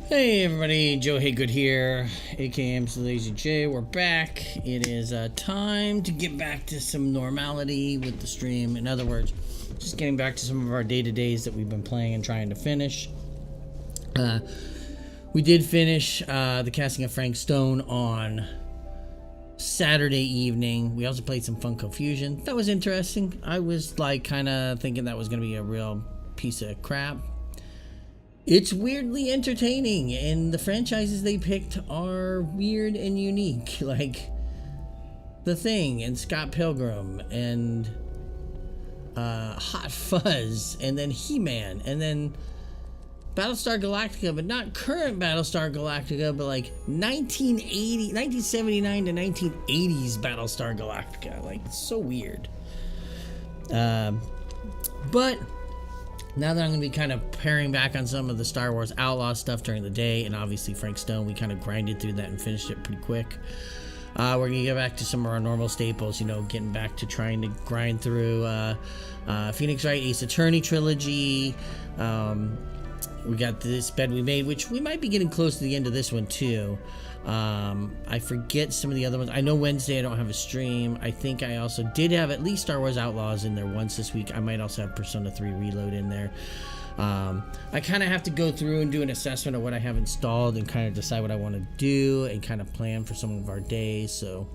Hey everybody, Joe Haygood here, aka mclazyj. We're back. It is time to get back to some normality with the stream. In other words, just getting back to some of our day-to-days that we've been playing and trying to finish. We did finish the casting of Frank Stone on Saturday evening. We also played some Funko Fusion. That was interesting. I was like kind of thinking that was going to be a real piece of crap. It's weirdly entertaining, and the franchises they picked are weird and unique, like The Thing and Scott Pilgrim and Hot Fuzz, and then He-Man, and then Battlestar Galactica, but not current Battlestar Galactica, but like 1979 to 1980s Battlestar Galactica. Like, it's so weird. But now that I'm going to be kind of paring back on some of the Star Wars Outlaws stuff during the day, and obviously Frank Stone, we kind of grinded through that and finished it pretty quick. We're going to get back to some of our normal staples, you know, getting back to trying to grind through Phoenix Wright Ace Attorney trilogy. We got This Bed We Made, which we might be getting close to the end of this one too. I forget some of the other ones. I know Wednesday I don't have a stream. I think I also did have at least Star Wars Outlaws in there once this week. I might also have Persona 3 Reload in there. I kind of have to go through and do an assessment of what I have installed and kind of decide what I want to do and kind of plan for some of our days. So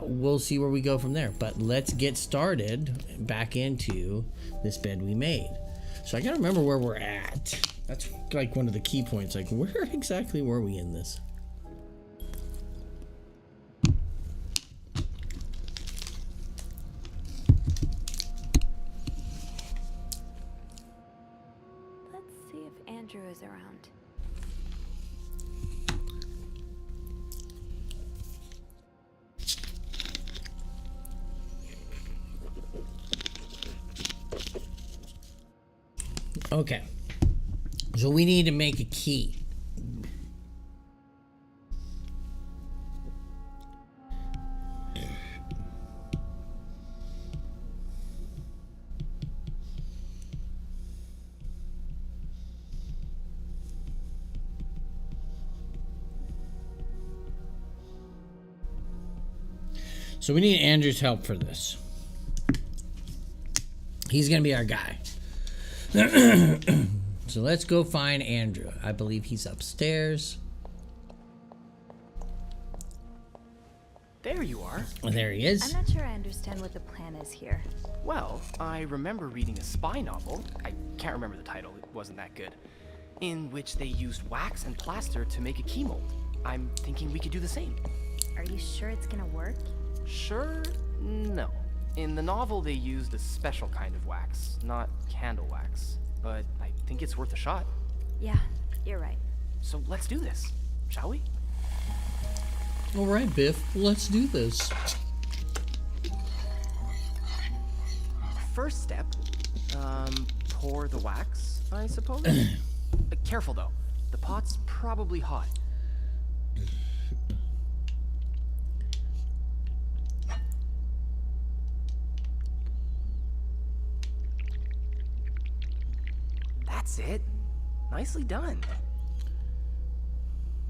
we'll see where we go from there. But let's get started back into This Bed We Made. So I gotta remember where we're at. That's like one of the key points. Like, where exactly were we in this? Let's see if Andrew is around. Okay. So we need to make a key. So we need Andrew's help for this. He's going to be our guy. So let's go find Andrew. I believe he's upstairs. There you are. There he is. I'm not sure I understand what the plan is here. Well, I remember reading a spy novel, I can't remember the title, it wasn't that good, in which they used wax and plaster to make a key mold. I'm thinking we could do the same. Are you sure it's gonna work? Sure? No. In the novel, they used a special kind of wax, not candle wax. But I think it's worth a shot. Yeah, you're right. So let's do this, shall we? All right, Biff, let's do this. First step, pour the wax, I suppose? Careful though, the pot's probably hot. That's it. Nicely done.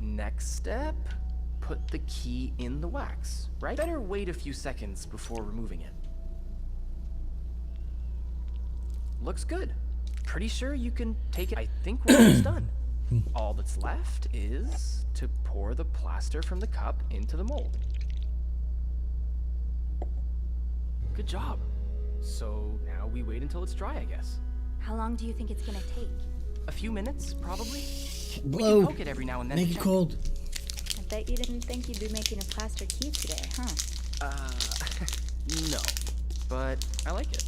Next step, put the key in the wax, right? Better wait a few seconds before removing it. Looks good. Pretty sure you can take it. I think we're almost done. All that's left is to pour the plaster from the cup into the mold. Good job. So now we wait until it's dry, I guess. How long do you think it's gonna take? A few minutes, probably. Blow. We can poke it every now and then. Make it cold. I bet you didn't think you'd be making a plaster key today, huh? No. But I like it.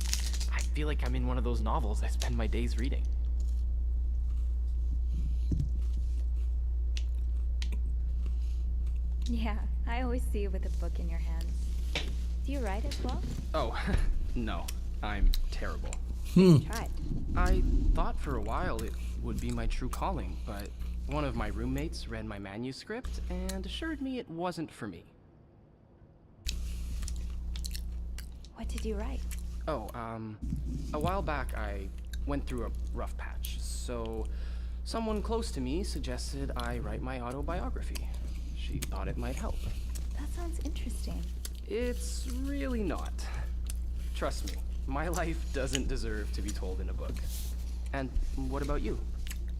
I feel like I'm in one of those novels I spend my days reading. Yeah, I always see you with a book in your hands. Do you write as well? Oh, no. I'm terrible. Tried. I thought for a while it would be my true calling, but one of my roommates read my manuscript and assured me it wasn't for me. What did you write? Oh, a while back I went through a rough patch, so someone close to me suggested I write my autobiography. She thought it might help. That sounds interesting. It's really not. Trust me, my life doesn't deserve to be told in a book. And what about you?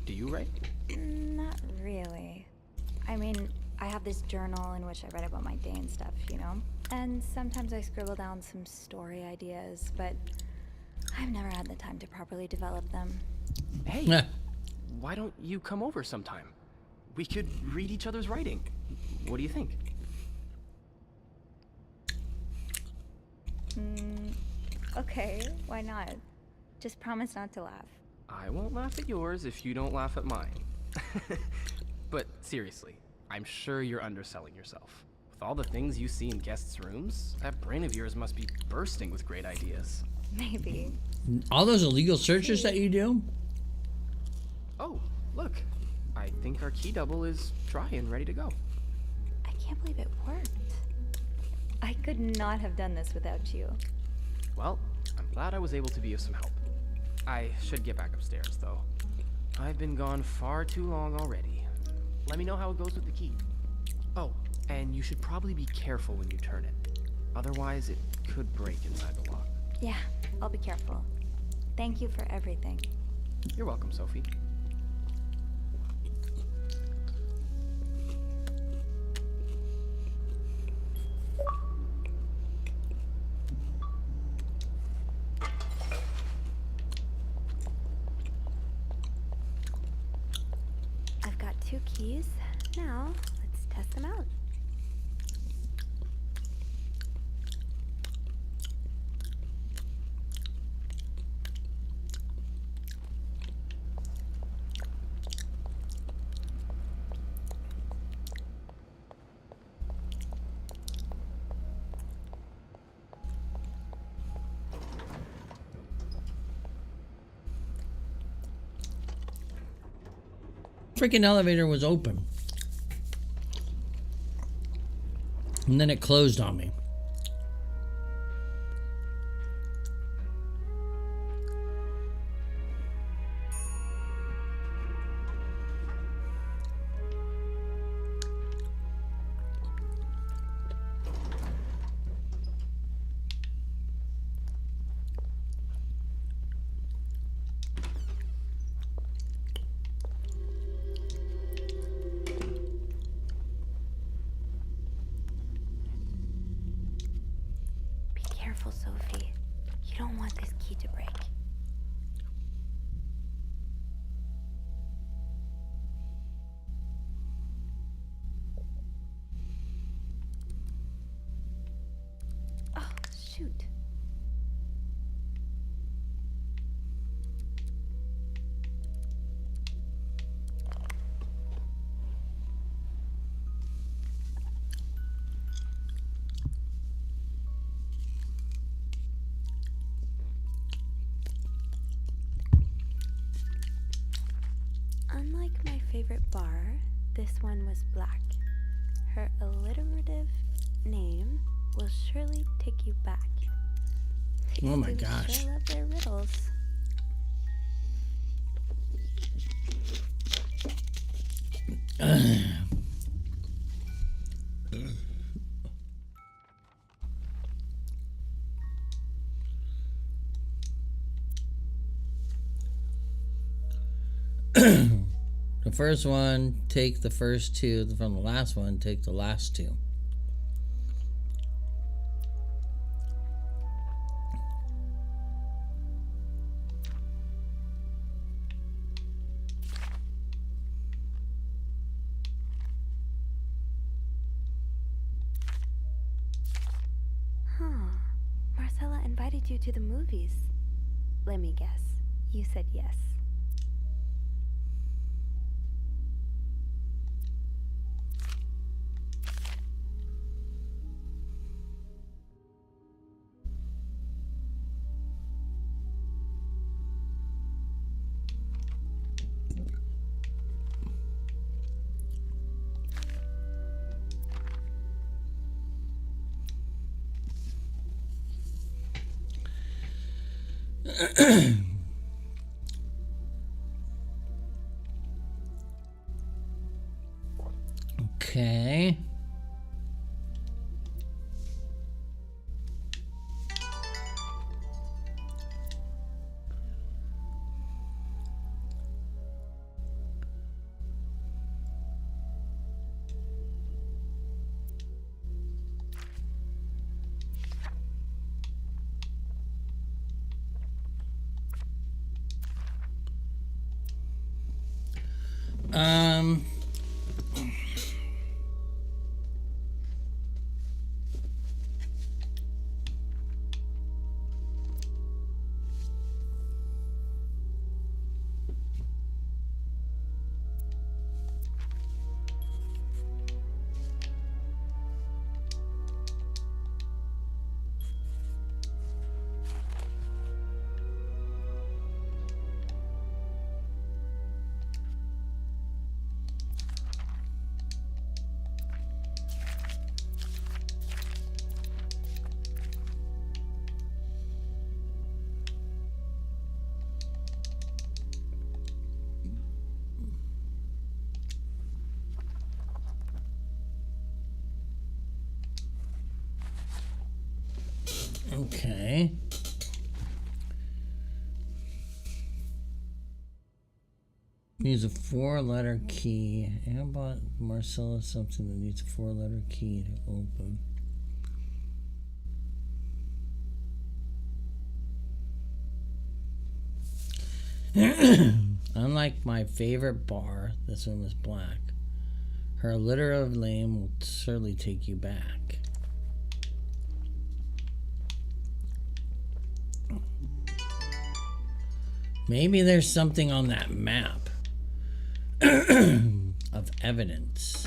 Do you write? Not really. I mean, I have this journal in which I write about my day and stuff, you know? And sometimes I scribble down some story ideas, but I've never had the time to properly develop them. Hey, why don't you come over sometime? We could read each other's writing. What do you think? Okay, why not? Just promise not to laugh. I won't laugh at yours if you don't laugh at mine. But seriously, I'm sure you're underselling yourself. With all the things you see in guests' rooms, that brain of yours must be bursting with great ideas. Maybe. All those illegal searches that you do? Oh, look. I think our key double is dry and ready to go. I can't believe it worked. I could not have done this without you. Well, I'm glad I was able to be of some help. I should get back upstairs, though. I've been gone far too long already. Let me know how it goes with the key. Oh, and you should probably be careful when you turn it. Otherwise, it could break inside the lock. Yeah, I'll be careful. Thank you for everything. You're welcome, Sophie. I've got 2 keys. Now, let's test them out. Freaking elevator was open. And then it closed on me. Be careful, Sophie. You don't want this key to break. Oh, shoot. Unlike my favorite bar, this one was black. Her alliterative name will surely take you back. Oh my These two gosh. Sure love their riddles. The first one, take the first 2. From the last one, take the last 2. Huh. Marcella invited you to the movies. Let me guess. You said yes. Okay. Um, okay. Use a 4-letter key. I bought Marcella something that needs a 4-letter key to open. Unlike my favorite bar, this one was black. Her alliterative name will certainly take you back. Maybe there's something on that map of evidence.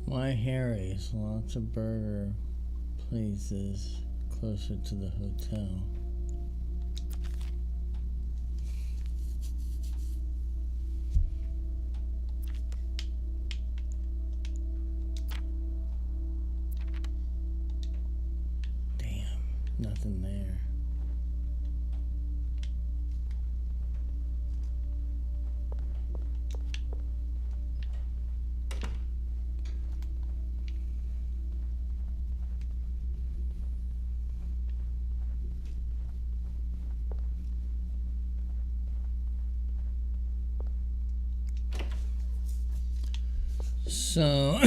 Why Harry's? Lots of burger places closer to the hotel. Damn, nothing there. So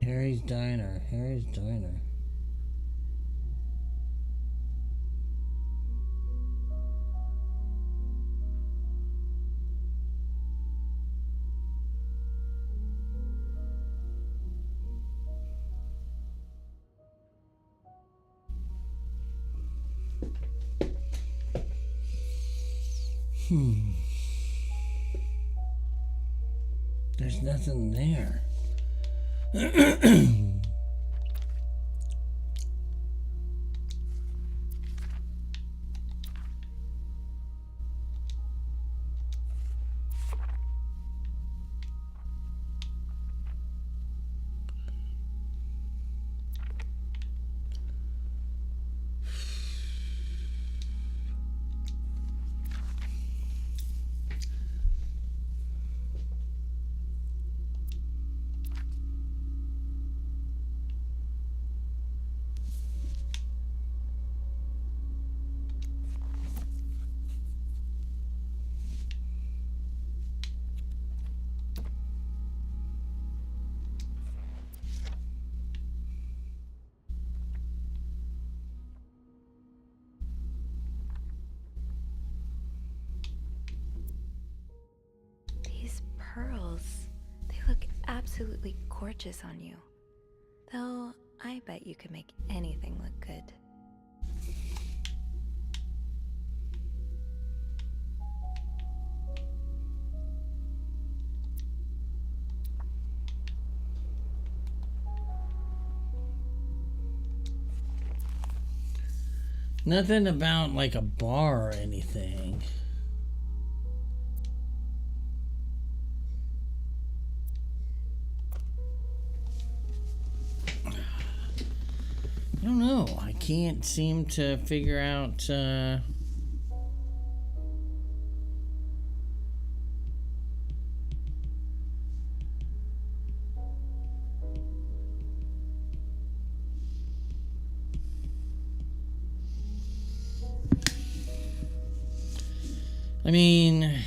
Harry's Diner. Harry's Diner. There's nothing there. pearls. They look absolutely gorgeous on you. Though, I bet you could make anything look good. Nothing about like a bar or anything. I don't know. I can't seem to figure out. I mean,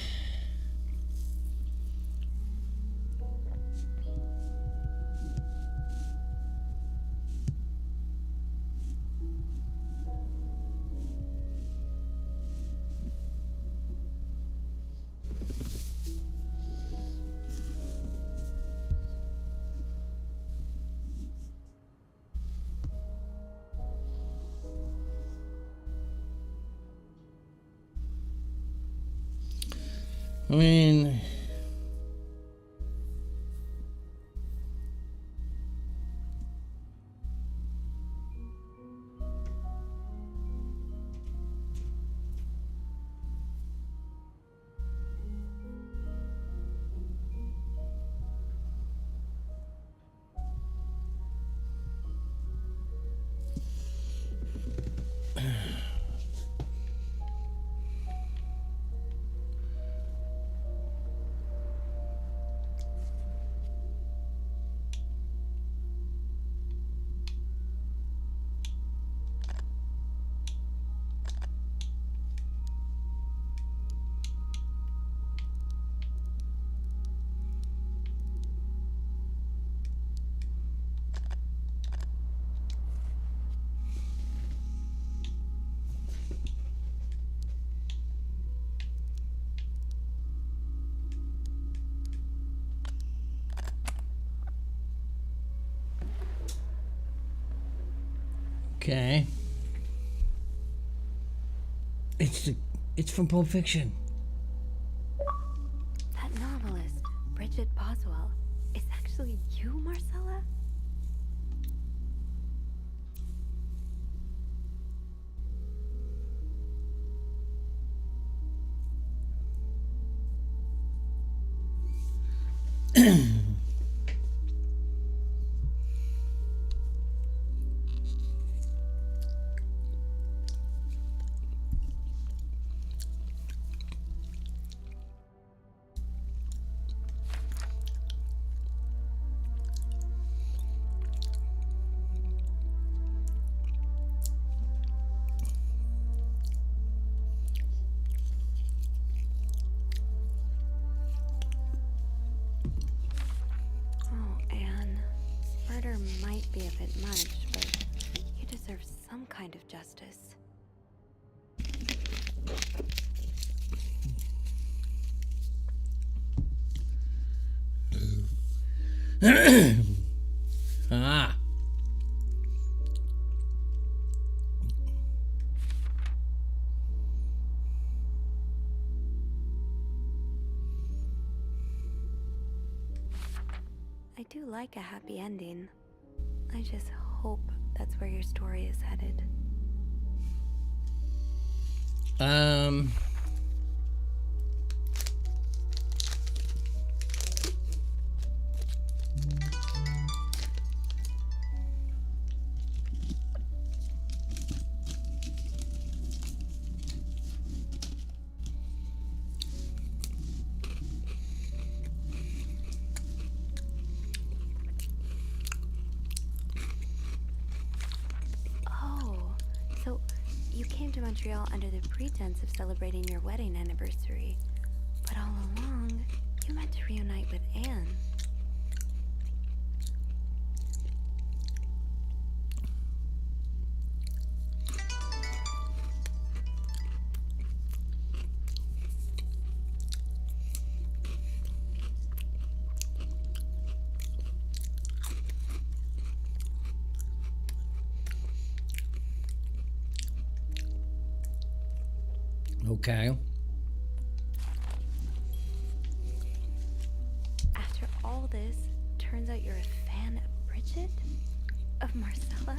I mean, okay. It's from Pulp Fiction. That novelist, Bridget Boswell, is actually you, Marcella? Might be a bit much, but you deserve some kind of justice. Ah. I do like a happy ending. I just hope that's where your story is headed. So, you came to Montreal under the pretense of celebrating your wedding anniversary, but all along, you meant to reunite with Anne. Okay. After all this, turns out you're a fan of Bridget? Of Marcella?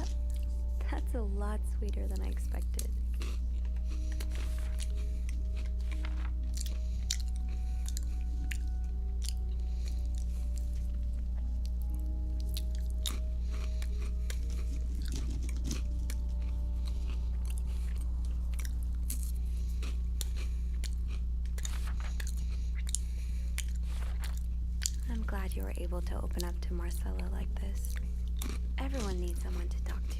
That's a lot sweeter than I expected. I'm glad you were able to open up to Marcella like this. Everyone needs someone to talk to.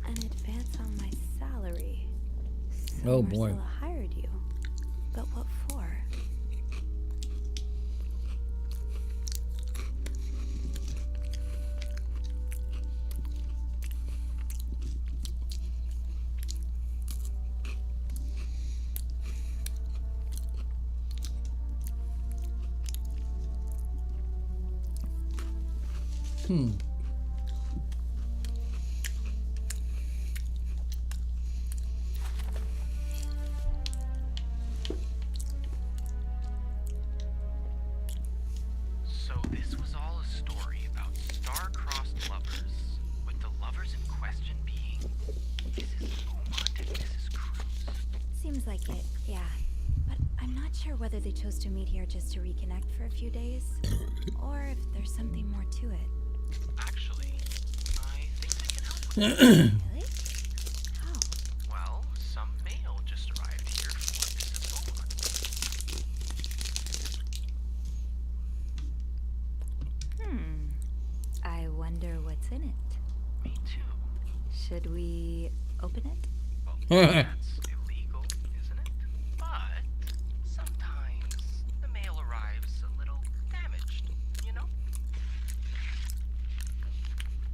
An advance on my salary. So Oh, boy. Marcella hired you. But what for? Hmm. So this was all a story about star-crossed lovers, with the lovers in question being Mrs. Beaumont and Mrs. Cruz. Seems like it, yeah. But I'm not sure whether they chose to meet here just to reconnect for a few days, or if there's something more to it. Actually, I think I can help with that. Really? How? Well, some mail just arrived here for Mrs. Beaumont. I wonder what's in it. Me too. Should we open it? Well, that's illegal, isn't it? But sometimes the mail arrives a little damaged, you know?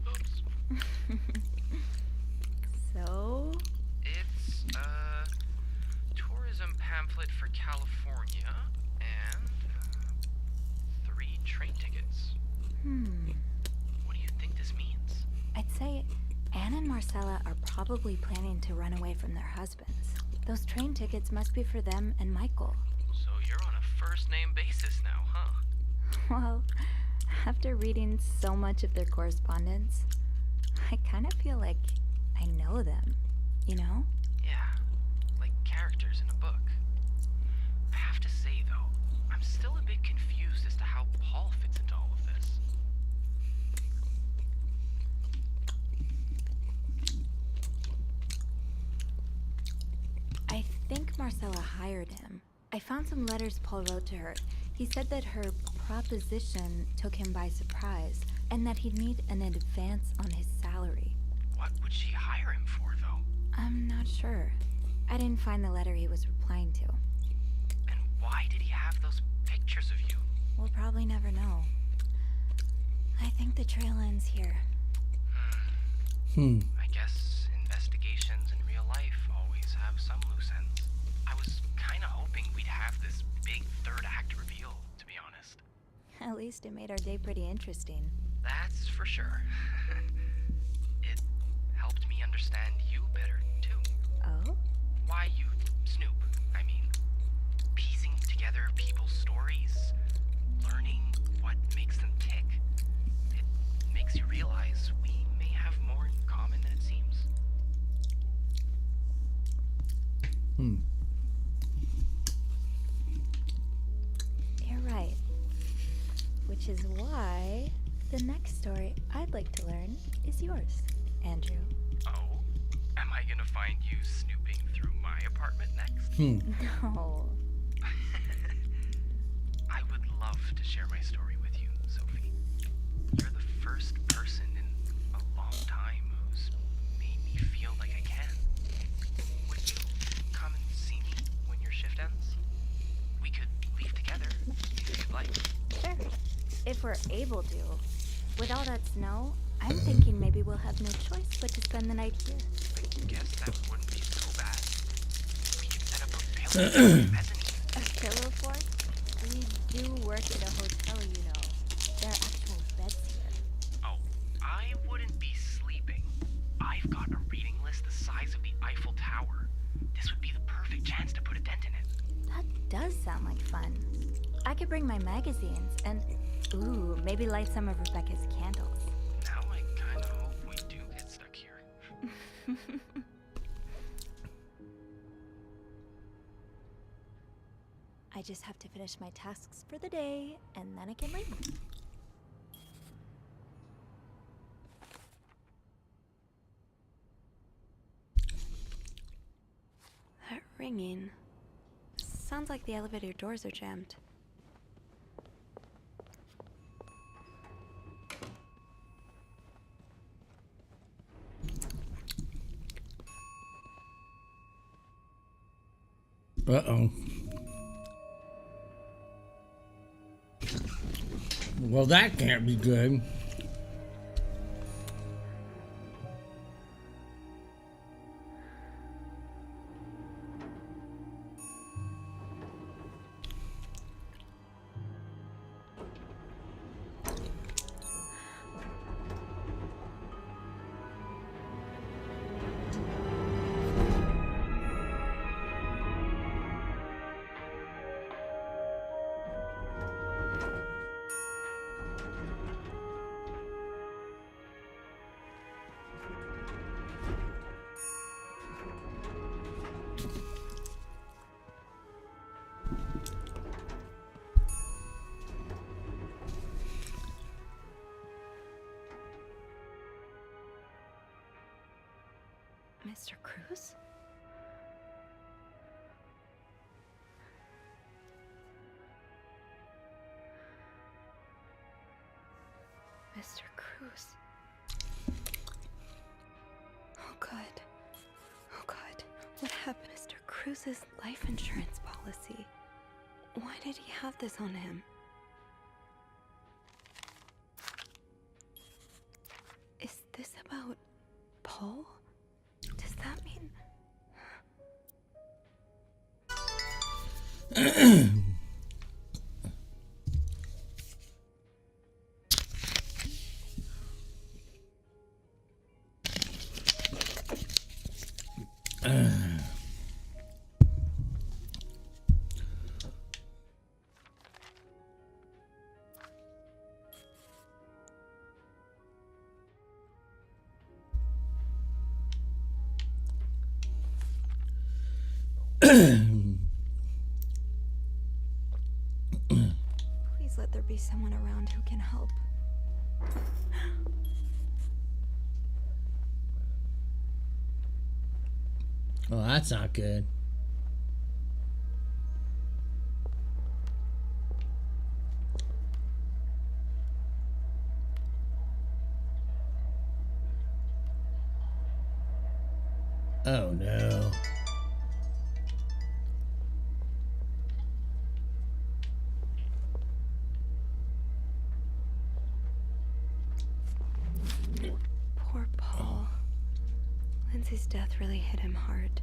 Oops. So? It's a tourism pamphlet for California and 3 train tickets. What do you think this means? I'd say Anne and Marcella are probably planning to run away from their husbands. Those train tickets must be for them and Michael. So you're on a first-name basis now, huh? Well, after reading so much of their correspondence, I kind of feel like I know them, you know? Yeah, like characters in a book. I have to say, though, I'm still a bit confused as to how Paul fits into all of this. I think Marcella hired him. I found some letters Paul wrote to her. He said that her proposition took him by surprise, and that he'd need an advance on his salary. What would she hire him for, though? I'm not sure. I didn't find the letter he was replying to. And why did he have those pictures of you? We'll probably never know. I think the trail ends here. I guess investigations in real life always have some loose ends. I was kind of hoping we'd have this big third act reveal, to be honest. At least it made our day pretty interesting. That's for sure. It helped me understand you better, too. Oh? Why you snoop, I mean. Piecing together people's stories, learning what makes them tick. It makes you realize we may have more in common than it seems. You're right. Which is why the next story I'd like to learn is yours, Andrew. Oh? Am I gonna find you snooping through my apartment next? No. I would love to share my story with you, Sophie. You're the first person in a long time who's made me feel like I can. Would you come and see me when your shift ends? We could leave together, if you'd like. Sure. If we're able to. With all that snow, I'm thinking maybe we'll have no choice but to spend the night here. I guess that wouldn't be so bad. We could set up a fail A pillow fort? We do work at a hotel, you know. There are actual beds here. Oh, I wouldn't be sleeping. I've got a reading list the size of the Eiffel Tower. This would be the perfect chance to put a dent in it. That does sound like fun. I could bring my magazines and, ooh, maybe light some of Rebecca's candles. Now I kinda hope we do get stuck here. I just have to finish my tasks for the day, and then I can leave. That ringing. Sounds like the elevator doors are jammed. Uh-oh. Well, that can't be good. Mr. Cruz? Mr. Cruz. Oh God. Oh God. What happened? Mr. Cruz's life insurance policy. Why did he have this on him? Is this about Paul? Does that mean... Please let there be someone around who can help. Oh, that's not good. Oh no. Poor Paul. Lindsay's death really hit him hard.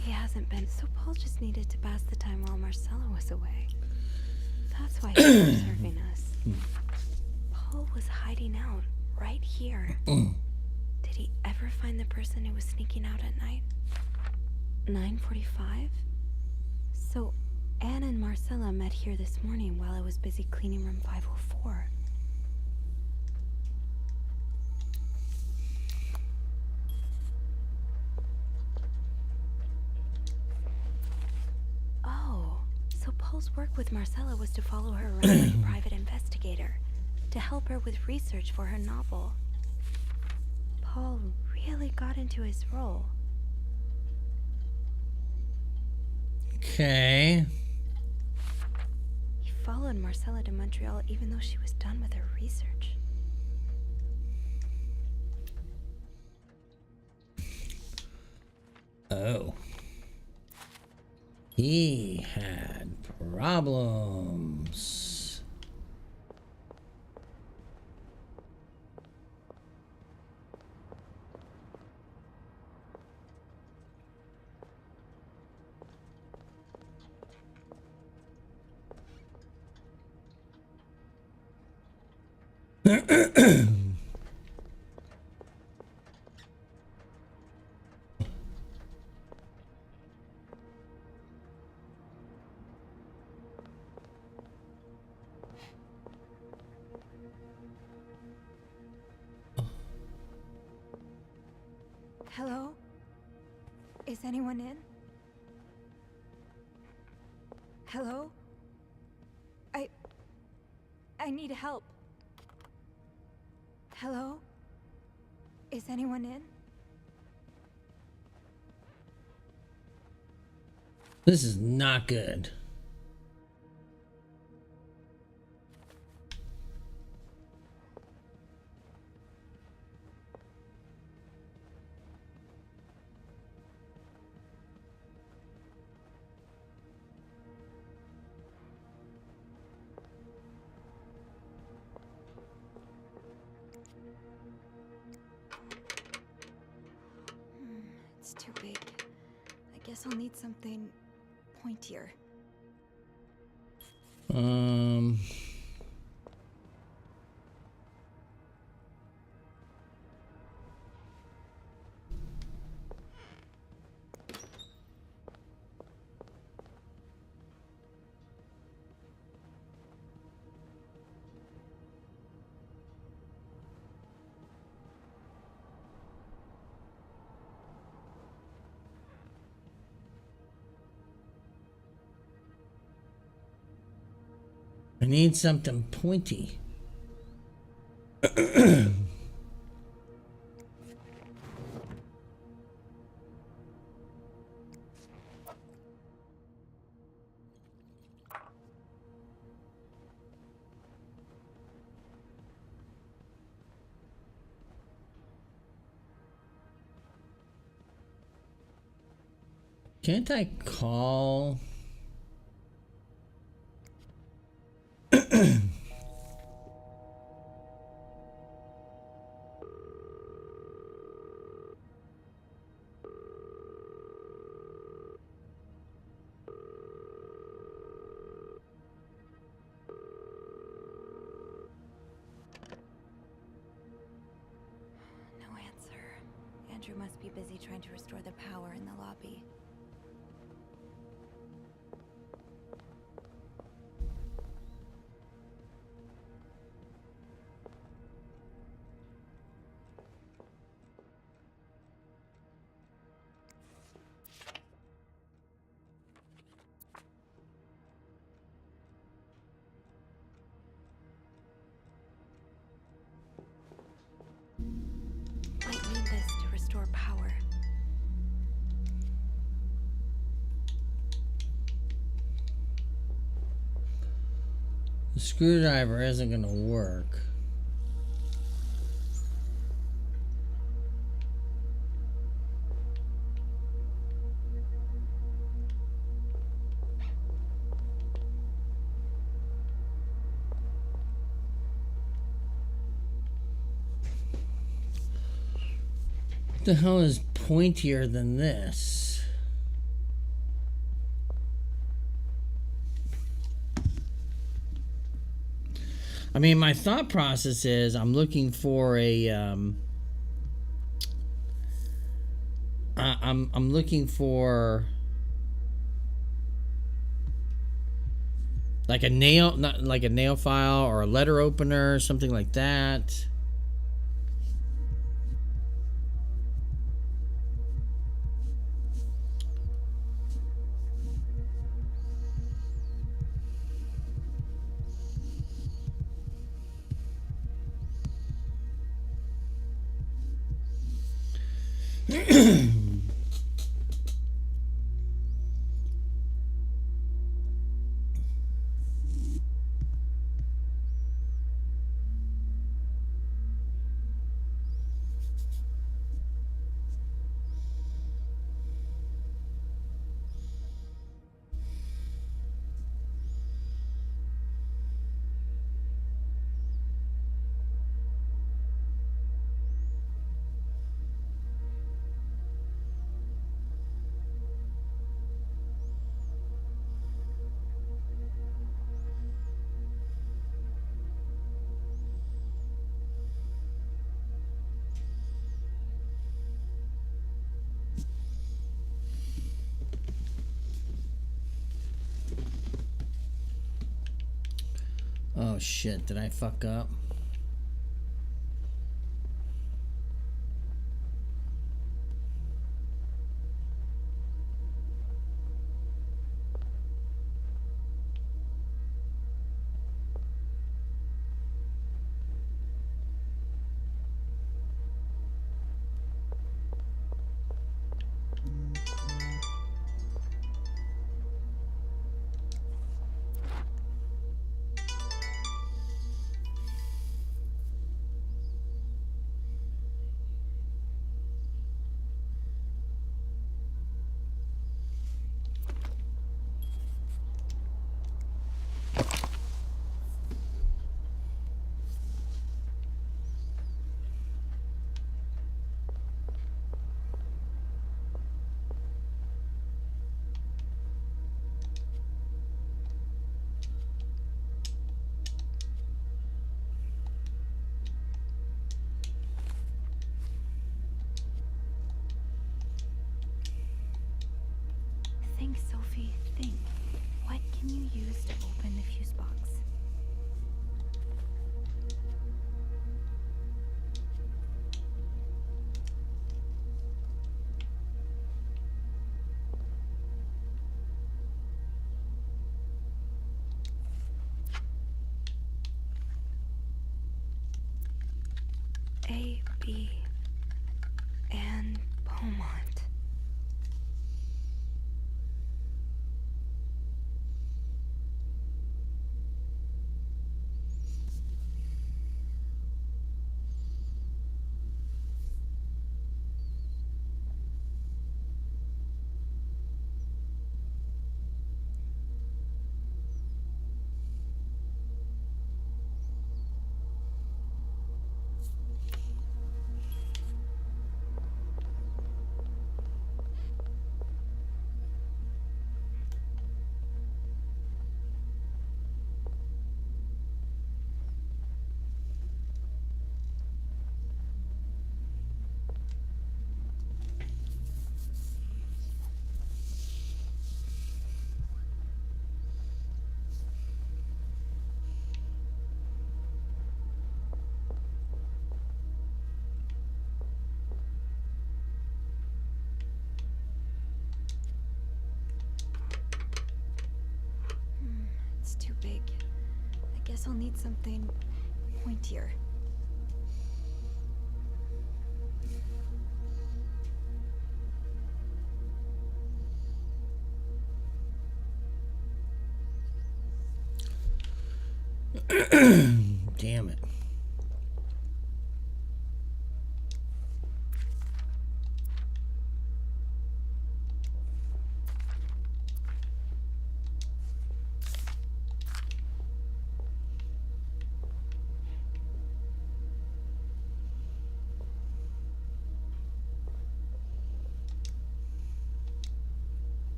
He hasn't been, so Paul just needed to pass the time while Marcella was away. That's why he was serving us. Paul was hiding out right here. Did he ever find the person who was sneaking out at night? 9:45? So Anne and Marcella met here this morning while I was busy cleaning room 504. Oh, so Paul's work with Marcella was to follow her around like a private investigator, to help her with research for her novel. Paul really got into his role. Okay. He followed Marcella to Montreal even though she was done with her research. Oh. He had problems. Hello? Is anyone in? Hello? I need help. Hello? Is anyone in? This is not good. It's too big. I guess I'll need something pointier. I need something pointy. Can't I call? No answer. Andrew must be busy trying to restore the power in the lobby. Might need this to restore power. The screwdriver isn't going to work. What the hell is pointier than this? I mean, my thought process is I'm looking for a I'm looking for like a nail, not like a nail file or a letter opener, something like that. Oh shit, did I fuck up? Think, Sophie, think. What can you use to open the fuse box? A, B, and Beaumont. It's too big. I guess I'll need something pointier. Damn it.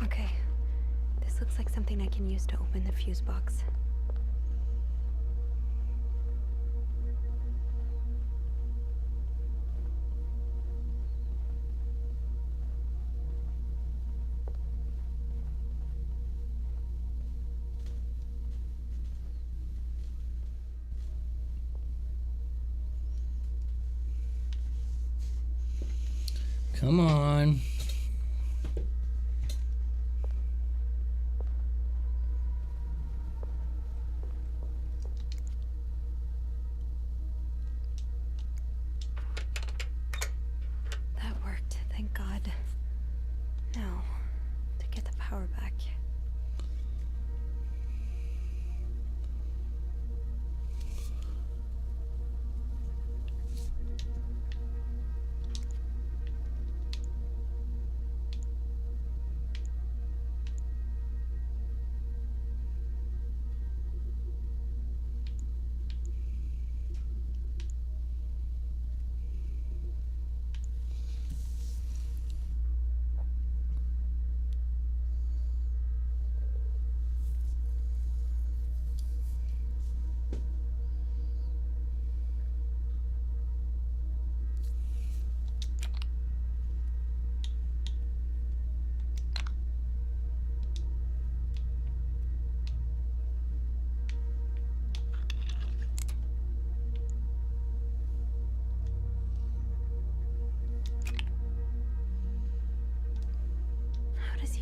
Okay. This looks like something I can use to open the fuse box. Come on. That worked, thank God.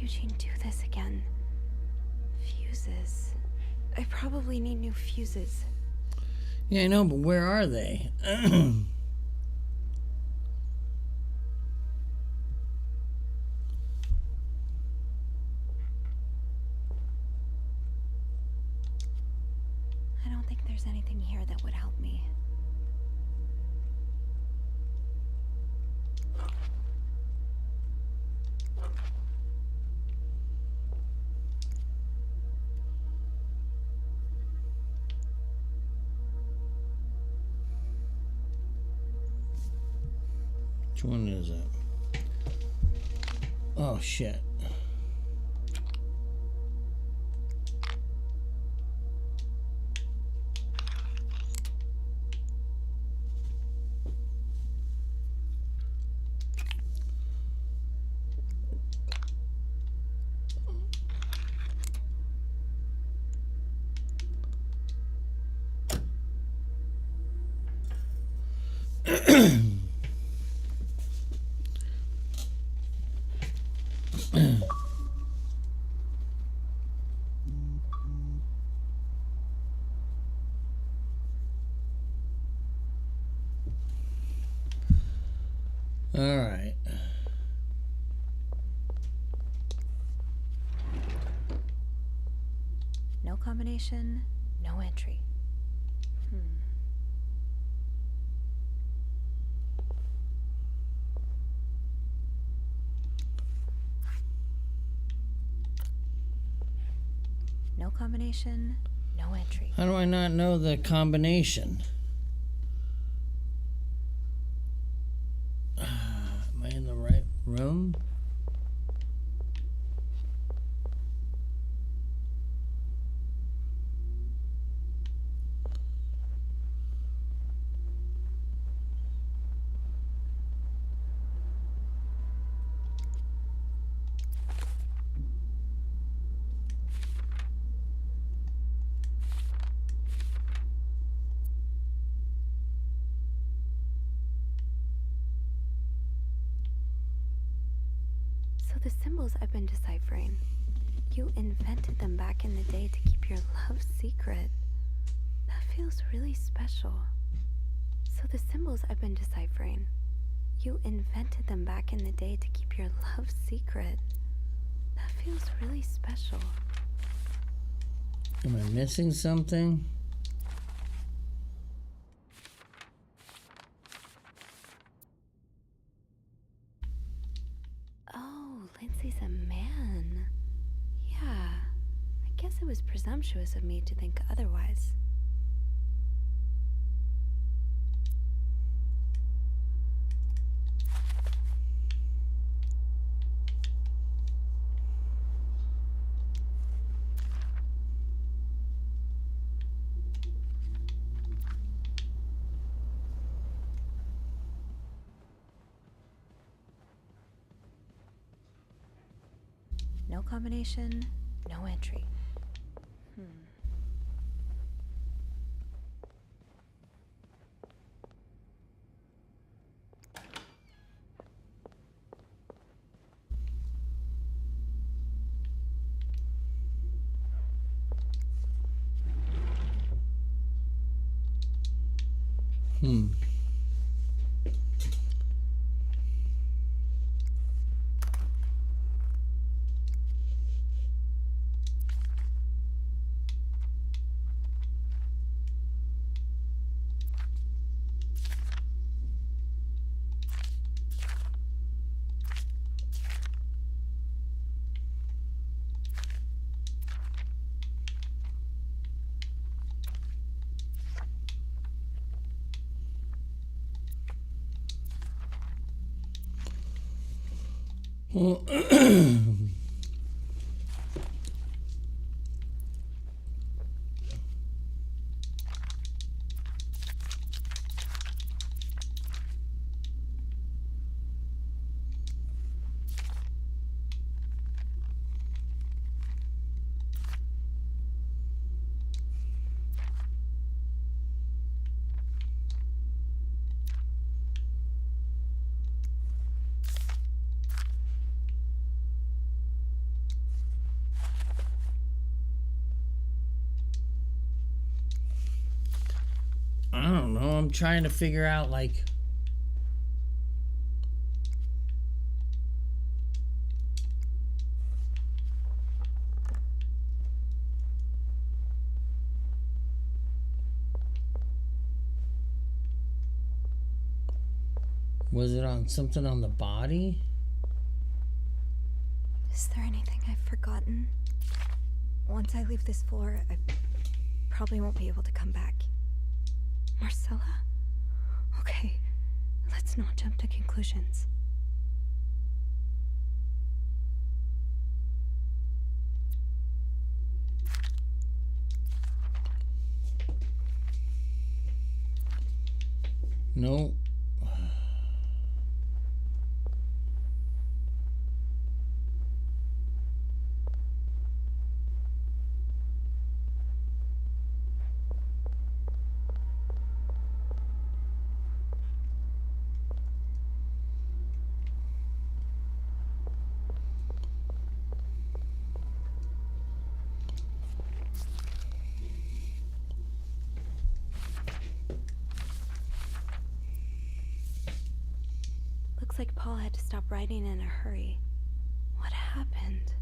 Eugene do this again? Fuses. I probably need new fuses. Yeah, I know, but where are they? I don't think there's anything here that would help me. Which one is it? Oh, shit. All right. No combination, no entry. No combination, no entry. How do I not know the combination? Am I in the right room? So the symbols I've been deciphering, you invented them back in the day to keep your love secret. That feels really special. So the symbols I've been deciphering, you invented them back in the day to keep your love secret. That feels really special. Am I missing something? Oh, Lindsay's a man. Yeah, I guess it was presumptuous of me to think otherwise. No combination, no entry. Hmm. Well, I'm trying to figure out, like... Was it on something on the body? Is there anything I've forgotten? Once I leave this floor, I probably won't be able to come back. Marcella? Okay, let's not jump to conclusions. No. Looks like Paul had to stop writing in a hurry. What happened?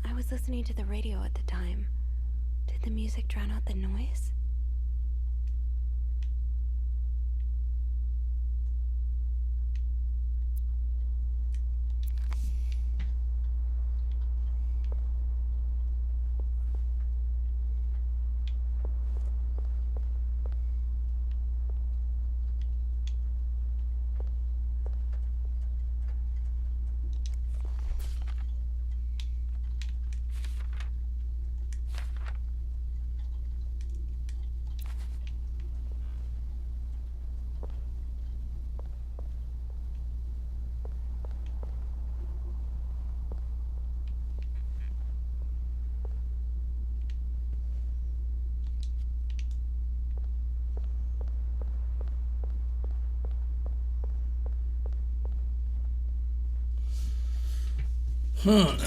I was listening to the radio at the time. Did the music drown out the noise? Huh.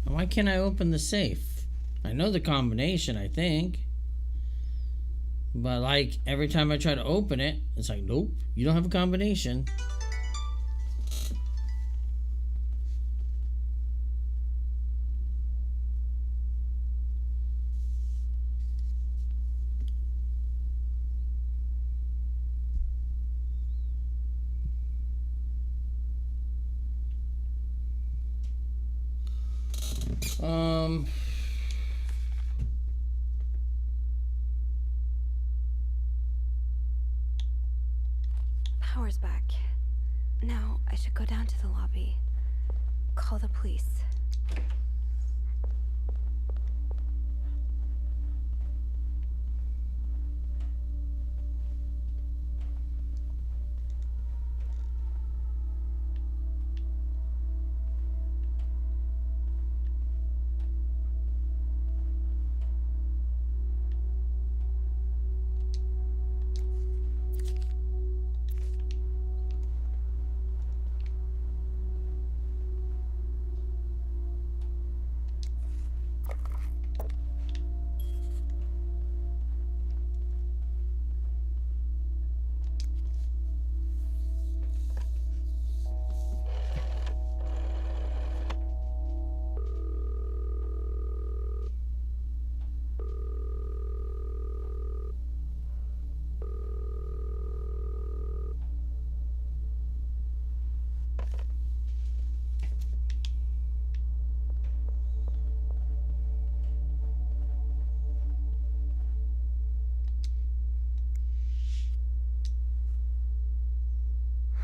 Why can't I open the safe? I know the combination, I think. But, like, every time I try to open it, it's like, nope, you don't have a combination. Power's back. Now, I should go down to the lobby. Call the police.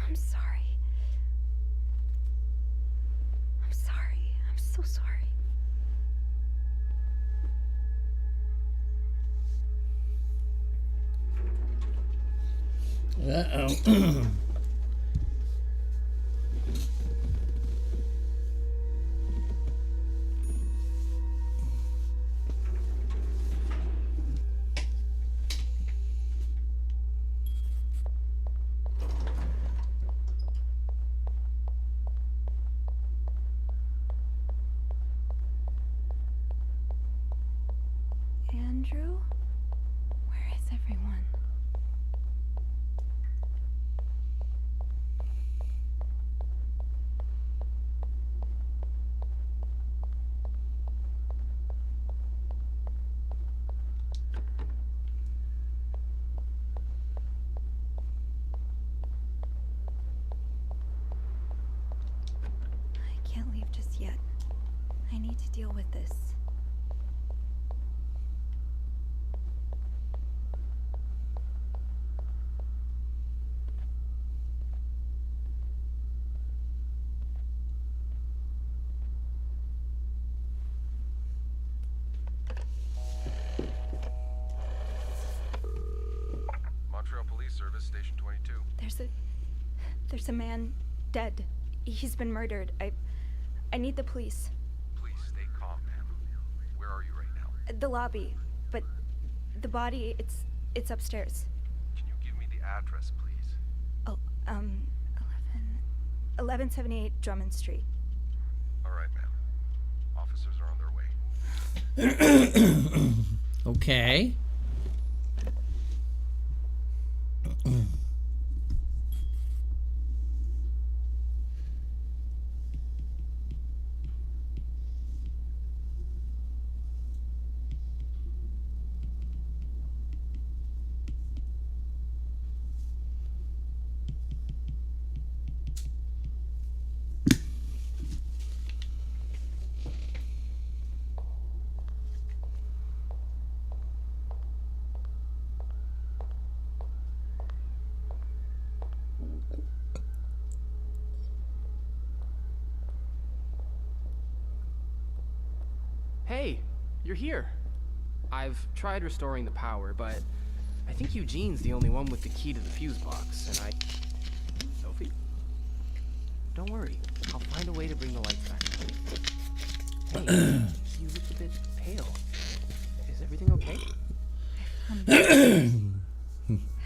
I'm sorry. I'm sorry. I'm so sorry. Uh-oh. Andrew? Where is just yet. I need to deal with this. Montreal Police Service, Station 22. There's a man dead. He's been murdered. I need the police. Please stay calm, ma'am. Where are you right now? The lobby, but the body, it's upstairs. Can you give me the address, please? Oh, 1178 Drummond Street. All right, ma'am. Officers are on their way. Okay. Hey, you're here. I've tried restoring the power, but I think Eugene's the only one with the key to the fuse box, and Sophie? Don't worry. I'll find a way to bring the lights back. Hey, you look a bit pale. Is everything okay?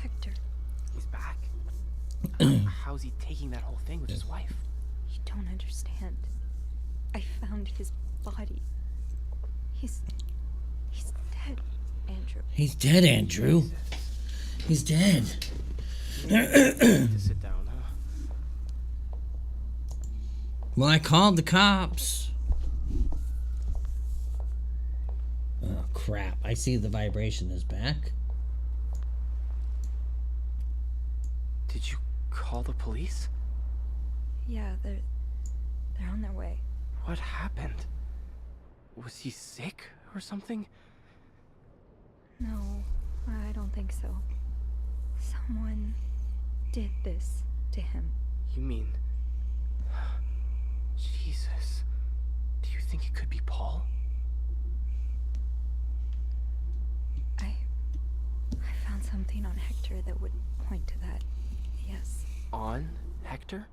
Hector, He's back. How's he taking that whole thing with his wife? you don't understand. I found his body. He's dead, Andrew. He's dead, Andrew. He's dead. To sit down, huh? Well, I called the cops. Oh, crap. I see the vibration is back. Did you call the police? Yeah, they're on their way. What happened? Was he sick or something? No, I don't think so. Someone did this to him. You mean... Jesus. Do you think it could be Paul? I found something on Hector that would point to that. Yes. On Hector?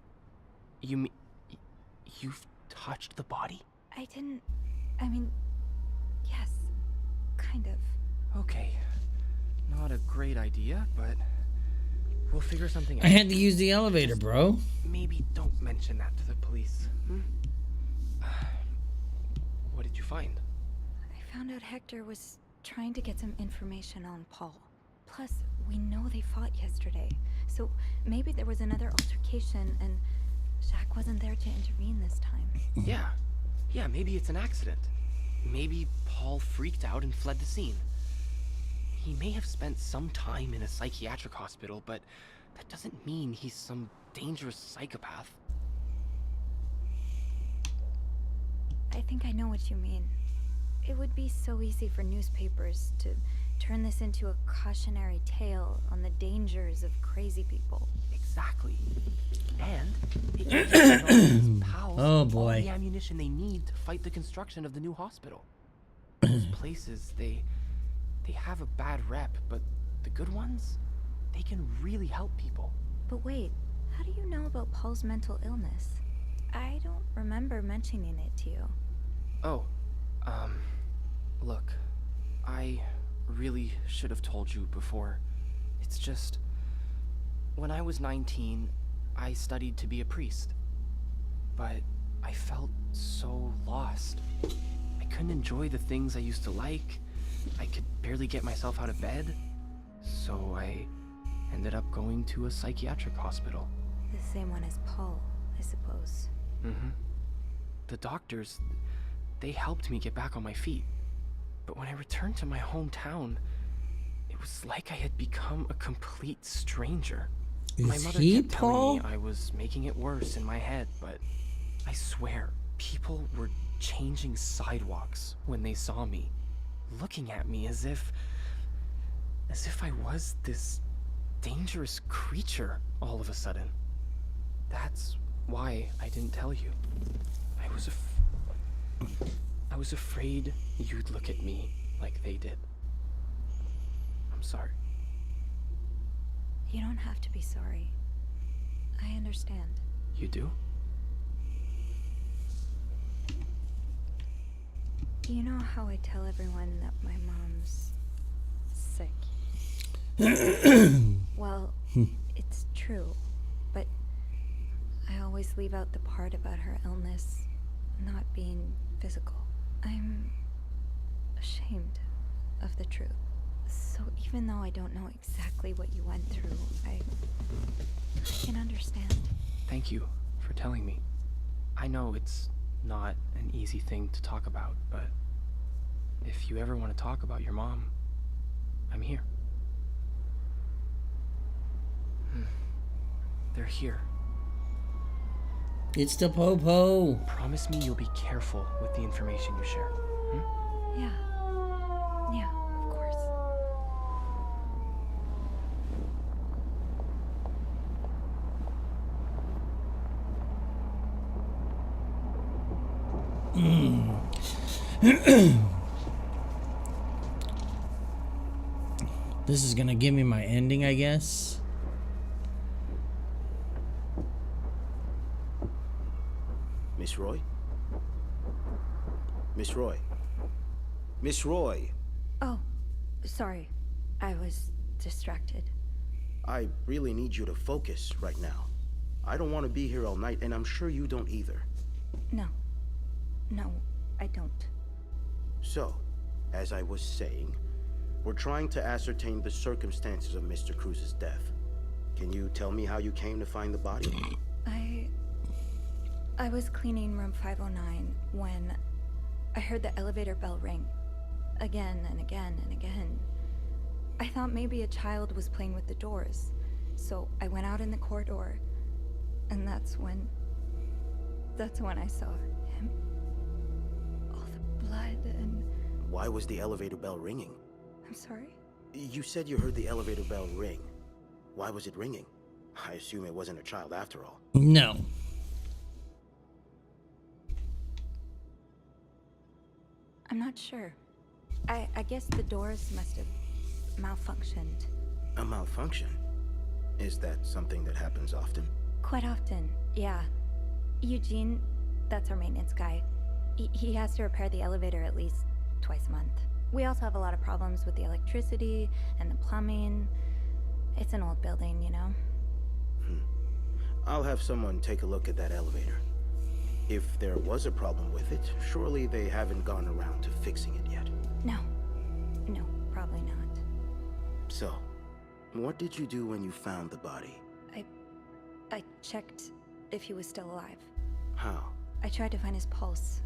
You mean... You've touched the body? I mean, yes, kind of. Okay. Not a great idea, but... we'll figure something out. I had to use the elevator, bro. Maybe don't mention that to the police. What did you find? I found out Hector was trying to get some information on Paul. Plus, we know they fought yesterday. So maybe there was another altercation and Jack wasn't there to intervene this time. Yeah, maybe it's an accident. Maybe Paul freaked out and fled the scene. He may have spent some time in a psychiatric hospital, but that doesn't mean he's some dangerous psychopath. I think I know what you mean. It would be so easy for newspapers to turn this into a cautionary tale on the dangers of crazy people. Exactly. And it gives all his pals Oh, boy. all the ammunition they need to fight the construction of the new hospital. Those places, they have a bad rep, but the good ones, they can really help people. But wait, how do you know about Paul's mental illness? I don't remember mentioning it to you. Oh, look, I really should have told you before. It's just, when I was 19, I studied to be a priest. But I felt so lost. I couldn't enjoy the things I used to like. I could barely get myself out of bed. So I ended up going to a psychiatric hospital. The same one as Paul, I suppose. Mm-hmm. The doctors, they helped me get back on my feet. But when I returned to my hometown, it was like I had become a complete stranger. My Is mother he kept telling Paul? me I was making it worse in my head, but I swear, People were changing sidewalks when they saw me, looking at me as if I was this dangerous creature all of a sudden. That's why I didn't tell you. I was afraid you'd look at me like they did. I'm sorry. You don't have to be sorry. I understand. You do? You know how I tell everyone that my mom's sick? Well, it's true, but I always leave out the part about her illness not being physical. I'm ashamed of the truth. So even though I don't know exactly what you went through, I can understand. Thank you for telling me. I know it's not an easy thing to talk about, but if you ever want to talk about your mom, I'm here. They're here. It's the Popo. Promise me you'll be careful with the information you share. Yeah. Yeah, of course. This is gonna give me my ending, I guess. Miss Roy? Miss Roy? Miss Roy! Oh, sorry. I was distracted. I really need you to focus right now. I don't want to be here all night, and I'm sure you don't either. No. No, I don't. So, as I was saying, we're trying to ascertain the circumstances of Mr. Cruz's death. Can you tell me how you came to find the body? I was cleaning room 509 when I heard the elevator bell ring. Again and again and again. I thought maybe a child was playing with the doors, so I went out in the corridor, and that's when I saw him. All the blood and... Why was the elevator bell ringing? I'm sorry? You said you heard the elevator bell ring. Why was it ringing? I assume it wasn't a child after all. No. I'm not sure. I guess the doors must have malfunctioned. A malfunction? Is that something that happens often? Quite often, yeah. Eugene, that's our maintenance guy. He has to repair the elevator at least twice a month. We also have a lot of problems with the electricity and the plumbing. It's an old building, you know? I'll have someone take a look at that elevator. If there was a problem with it, surely they haven't gone around to fixing it yet. No, probably not. So, what did you do when you found the body? I checked if he was still alive. How? I tried to find his pulse,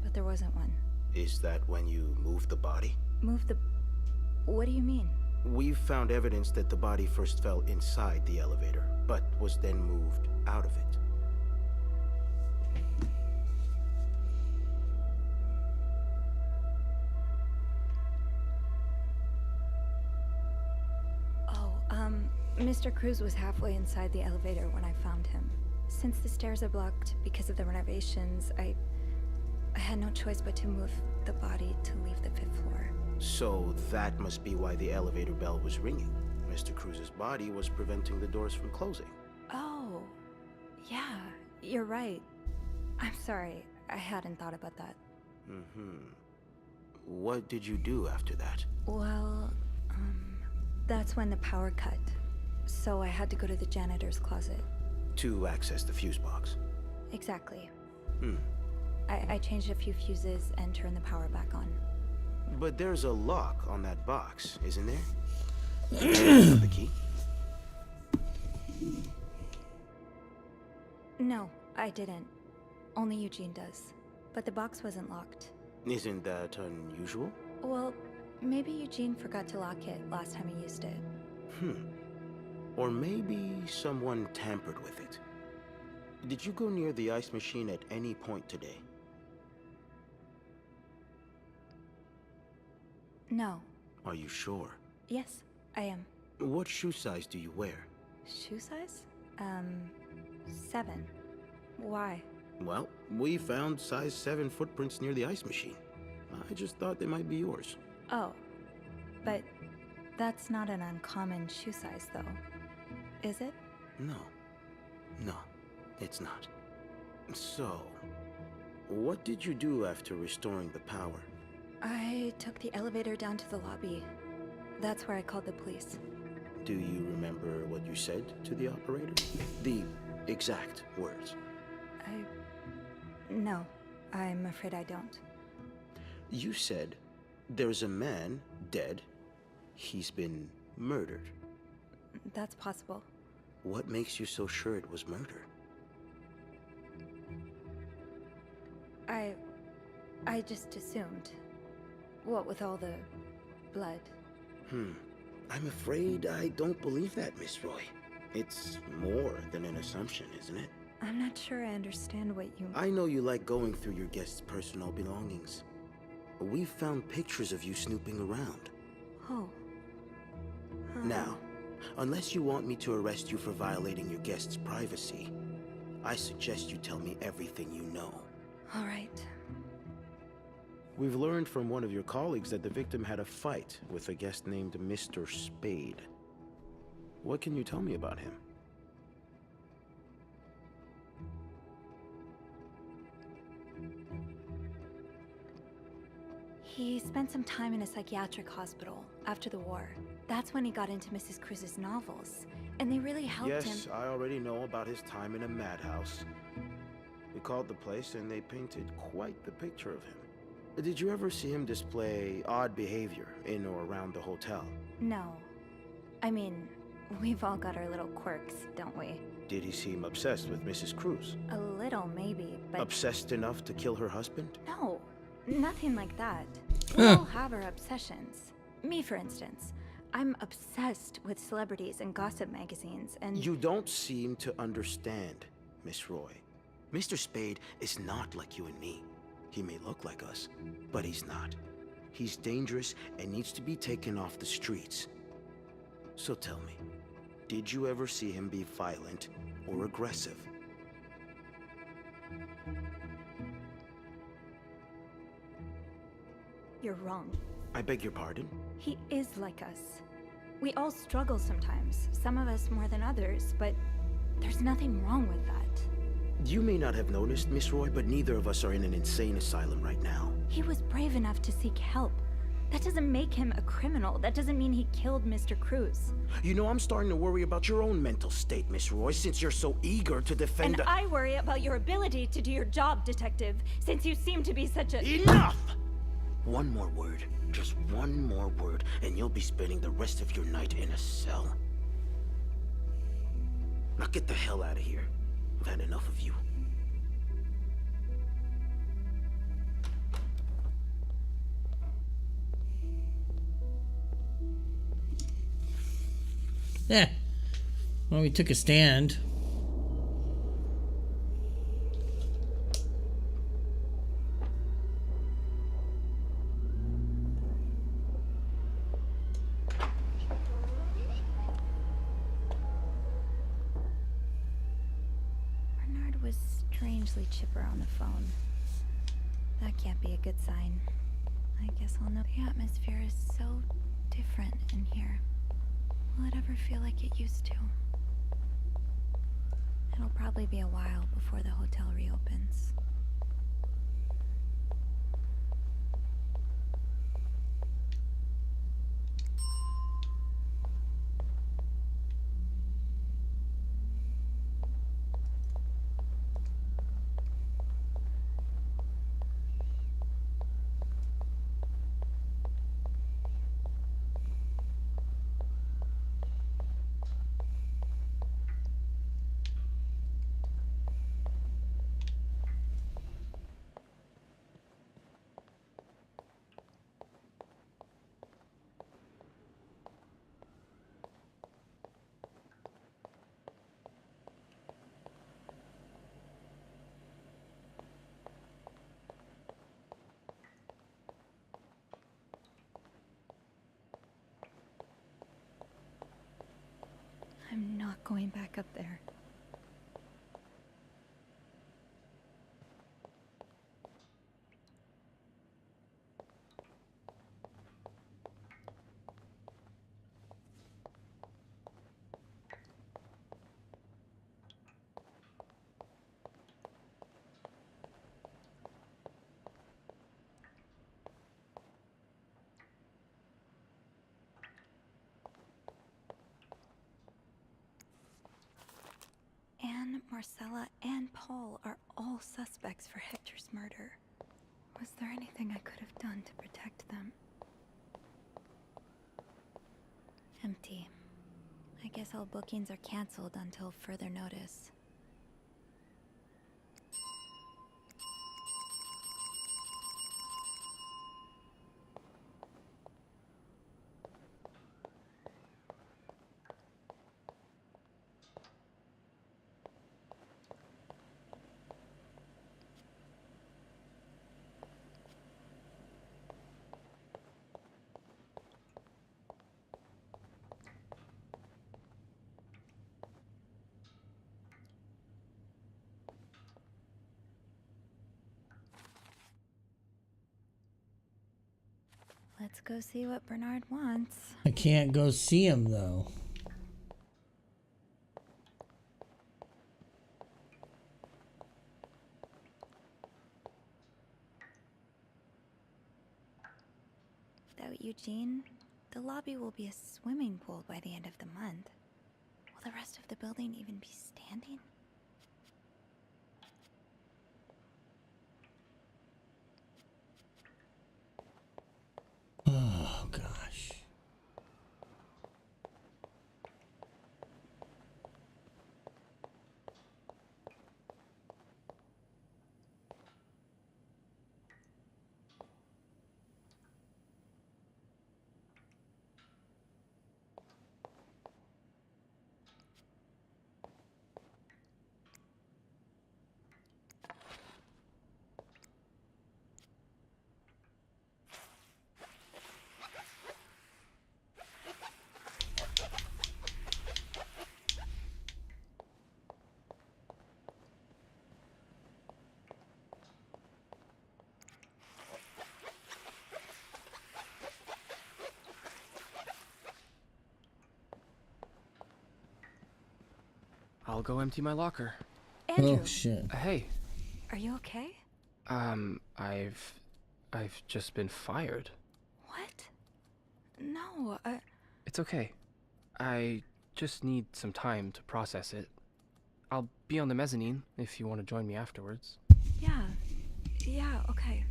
but there wasn't one. Is that when you moved the body? Move the... What do you mean? We've found evidence that the body first fell inside the elevator, but was then moved out of it. Mr. Cruz was halfway inside the elevator when I found him. Since the stairs are blocked because of the renovations, I had no choice but to move the body to leave the 5th floor. So that must be why the elevator bell was ringing. Mr. Cruz's body was preventing the doors from closing. Oh, yeah, you're right. I'm sorry, I hadn't thought about that. What did you do after that? Well, that's when the power cut. So I had to go to the janitor's closet. To access the fuse box. Exactly. I changed a few fuses and turned the power back on. But there's a lock on that box, isn't there? Have the key? No, I didn't. Only Eugene does. But the box wasn't locked. Isn't that unusual? Well, maybe Eugene forgot to lock it last time he used it. Or maybe someone tampered with it. Did you go near the ice machine at any point today? No. Are you sure? Yes, I am. What shoe size do you wear? Shoe size? 7. Why? Well, we found size 7 footprints near the ice machine. I just thought they might be yours. Oh. But that's not an uncommon shoe size, though. Is it? No. No, it's not. So, what did you do after restoring the power? I took the elevator down to the lobby. That's where I called the police. Do you remember what you said to the operator? The exact words. No, I'm afraid I don't. You said, there's a man dead. He's been murdered. That's possible. What makes you so sure it was murder? I just assumed. What with all the blood. I'm afraid I don't believe that, Miss Roy. It's more than an assumption, isn't it? I'm not sure I understand what you... I know you like going through your guests' personal belongings. We've found pictures of you snooping around. Oh. Now, unless you want me to arrest you for violating your guests' privacy, I suggest you tell me everything you know. All right. We've learned from one of your colleagues that the victim had a fight with a guest named Mr. Spade. What can you tell me about him? He spent some time in a psychiatric hospital after the war. That's when he got into Mrs. Cruz's novels, and they really helped him. Yes, I already know about his time in a madhouse. We called the place and they painted quite the picture of him. Did you ever see him display odd behavior in or around the hotel? No. I mean, we've all got our little quirks, don't we? Did he seem obsessed with Mrs. Cruz? A little, maybe, but... Obsessed enough to kill her husband? No, nothing like that. We all have our obsessions. Me, for instance. I'm obsessed with celebrities and gossip magazines, and... You don't seem to understand, Miss Roy. Mr. Spade is not like you and me. He may look like us, but he's not. He's dangerous and needs to be taken off the streets. So tell me, did you ever see him be violent or aggressive? You're wrong. I beg your pardon? He is like us. We all struggle sometimes, some of us more than others, but there's nothing wrong with that. You may not have noticed, Miss Roy, but neither of us are in an insane asylum right now. He was brave enough to seek help. That doesn't make him a criminal. That doesn't mean he killed Mr. Cruz. You know, I'm starting to worry about your own mental state, Miss Roy, since you're so eager to defend... And I worry about your ability to do your job, Detective, since you seem to be such a... Enough! One more word, just one more word, and you'll be spending the rest of your night in a cell. Now get the hell out of here. I've had enough of you. Yeah. Well, we took a stand. Bernard was strangely chipper on the phone. That can't be a good sign. I guess I'll know. The atmosphere is so different in here. Will it ever feel like it used to? It'll probably be a while before the hotel reopens. I'm not going back up there. Anne, Marcella, and Paul are all suspects for Hector's murder. Was there anything I could have done to protect them? Empty. I guess all bookings are canceled until further notice. Let's go see what Bernard wants. I can't go see him though. Without Eugene, the lobby will be a swimming pool by the end of the month. Will the rest of the building even be standing? Oh gosh. I'll go empty my locker. Andrew, Oh shit. Hey, are you okay? I've just been fired. What? No, It's okay. I just need some time to process it. I'll be on the mezzanine if you want to join me afterwards. yeah, okay.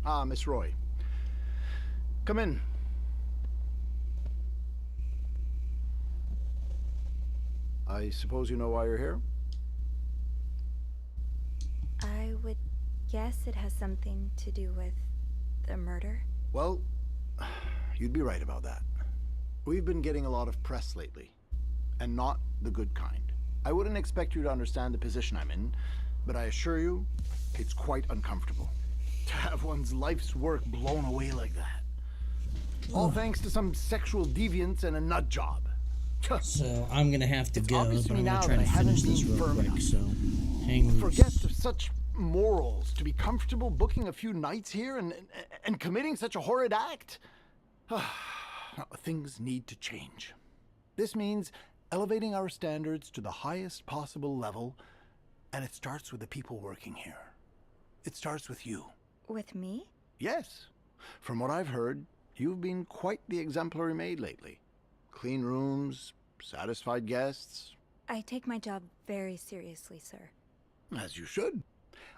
Ah, Miss Roy. Come in. I suppose you know why you're here? I would guess it has something to do with the murder. Well, you'd be right about that. We've been getting a lot of press lately, and not the good kind. I wouldn't expect you to understand the position I'm in, but I assure you, it's quite uncomfortable. To have one's life's work blown away like that. All thanks to some sexual deviance and a nut job. So I'm gonna have to It's go, obvious but to me I'm gonna now try that to I haven't finish this been real firm quick. enough. So hang loose. Forget of such morals to be comfortable booking a few nights here and committing such a horrid act. Things need to change. This means elevating our standards to the highest possible level, and it starts with the people working here. It starts with you. With me? Yes. From what I've heard, you've been quite the exemplary maid lately. Clean rooms, satisfied guests. I take my job very seriously, sir. As you should.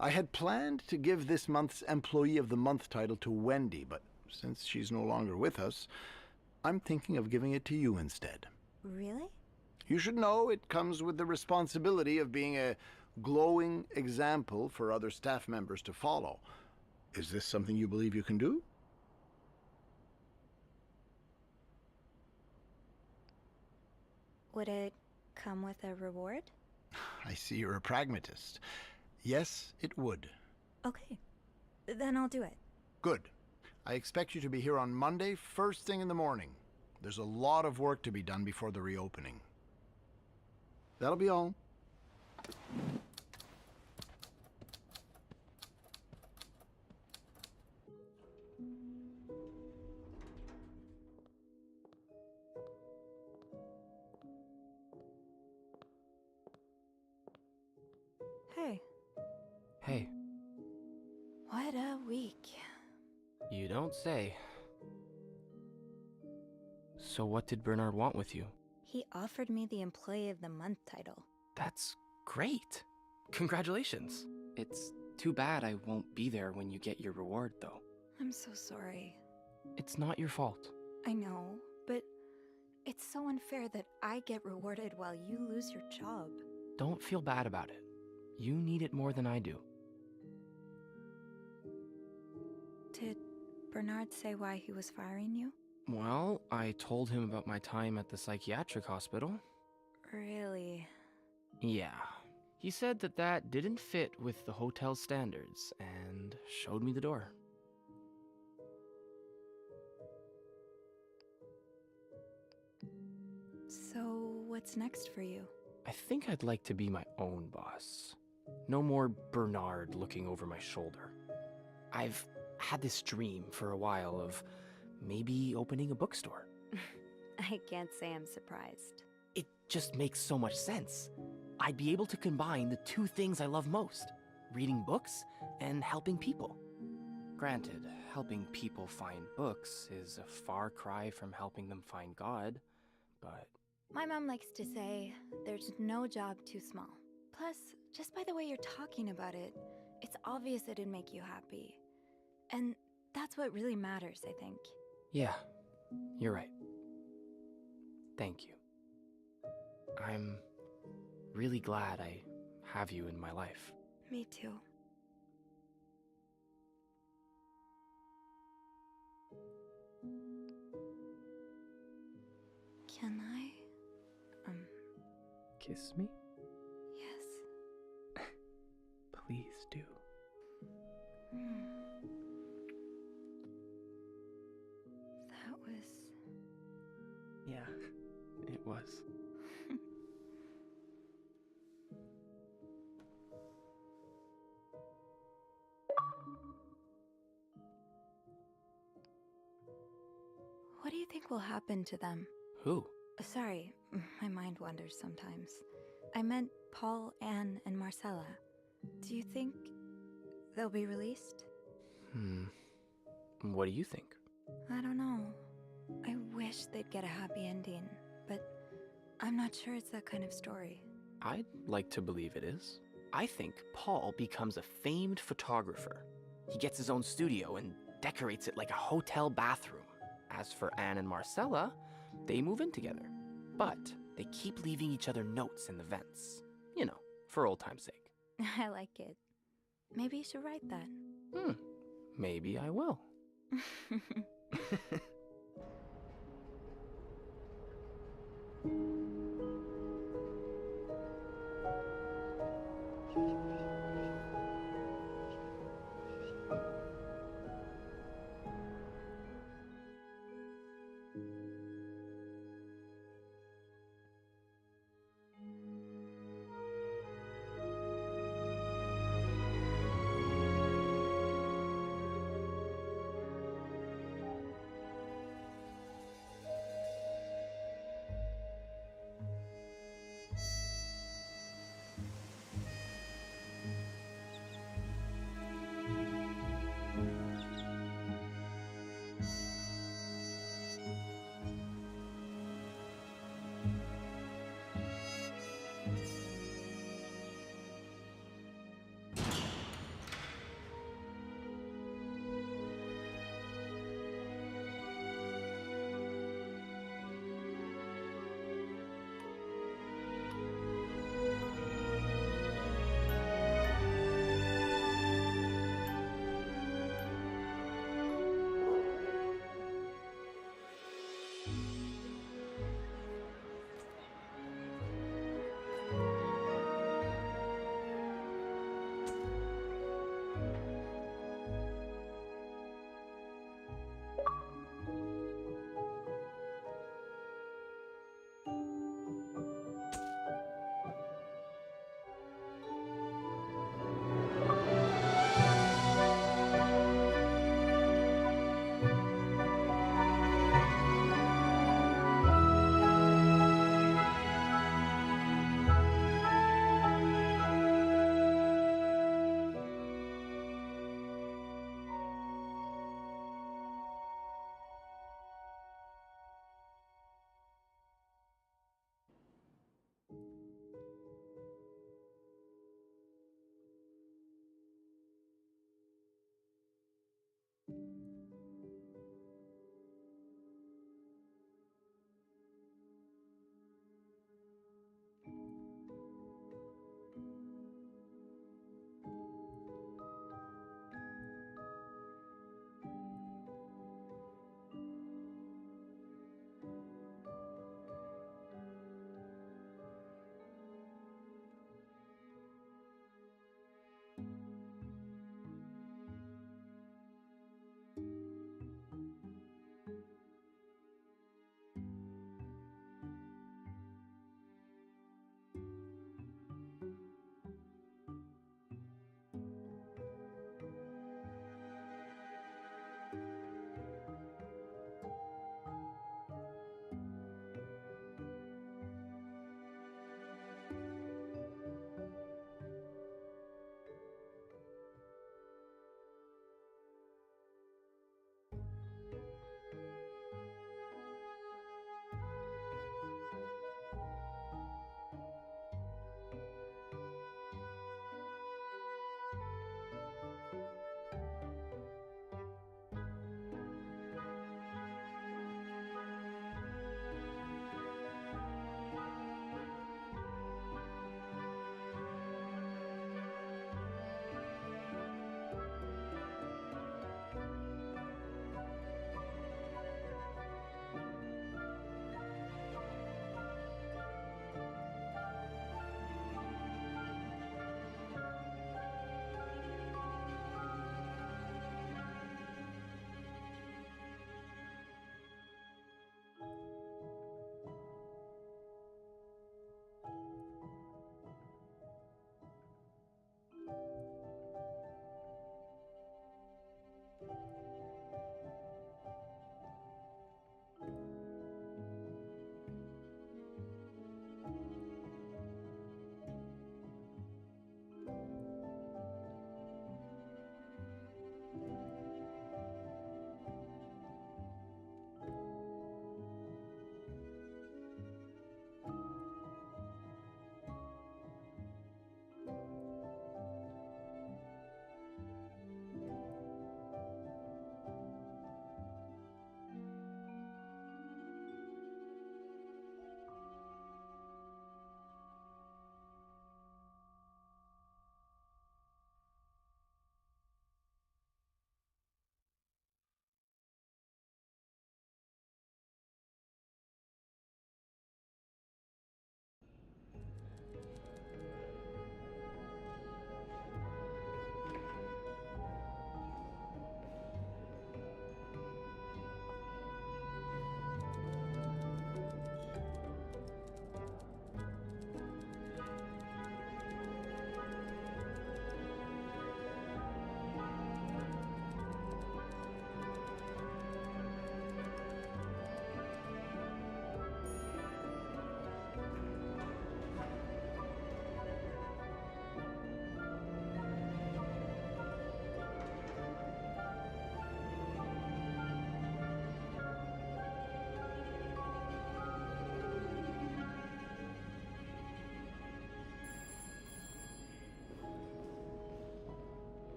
I had planned to give this month's Employee of the Month title to Wendy, but since she's no longer with us, I'm thinking of giving it to you instead. Really? You should know it comes with the responsibility of being a glowing example for other staff members to follow. Is this something you believe you can do? Would it come with a reward? I see you're a pragmatist. Yes, it would. Okay, then I'll do it. Good. I expect you to be here on Monday, first thing in the morning. There's a lot of work to be done before the reopening. That'll be all. Hey, Hey, what a week. you don't say. So what did Bernard want with you? He offered me the Employee of the Month title. That's great. Congratulations. It's too bad I won't be there when you get your reward, though. I'm so sorry. It's not your fault. I know, but it's so unfair that I get rewarded while you lose your job. Don't feel bad about it. You need it more than I do. Did Bernard say why he was firing you? Well, I told him about my time at the psychiatric hospital. Really? Yeah. He said that didn't fit with the hotel standards and showed me the door. So, what's next for you? I think I'd like to be my own boss. No more Bernard looking over my shoulder. I've had this dream for a while of maybe opening a bookstore. I can't say I'm surprised. It just makes so much sense. I'd be able to combine the two things I love most, reading books and helping people. Granted, helping people find books is a far cry from helping them find God, but... My mom likes to say, there's no job too small. Plus, just by the way you're talking about it, it's obvious it'd make you happy. And that's what really matters, I think. Yeah, you're right. Thank you. I'm really glad I have you in my life. Me too. Can I? Kiss me? Yes. Please do. That was... Yeah, it was. What do you think will happen to them? Who? Sorry, my mind wanders sometimes. I meant Paul, Anne, and Marcella. Do you think they'll be released? What do you think? I don't know. I wish they'd get a happy ending, but I'm not sure it's that kind of story. I'd like to believe it is. I think Paul becomes a famed photographer. He gets his own studio and decorates it like a hotel bathroom. As for Anne and Marcella, they move in together. But they keep leaving each other notes in the vents. You know, for old time's sake. I like it. Maybe you should write that. Maybe I will.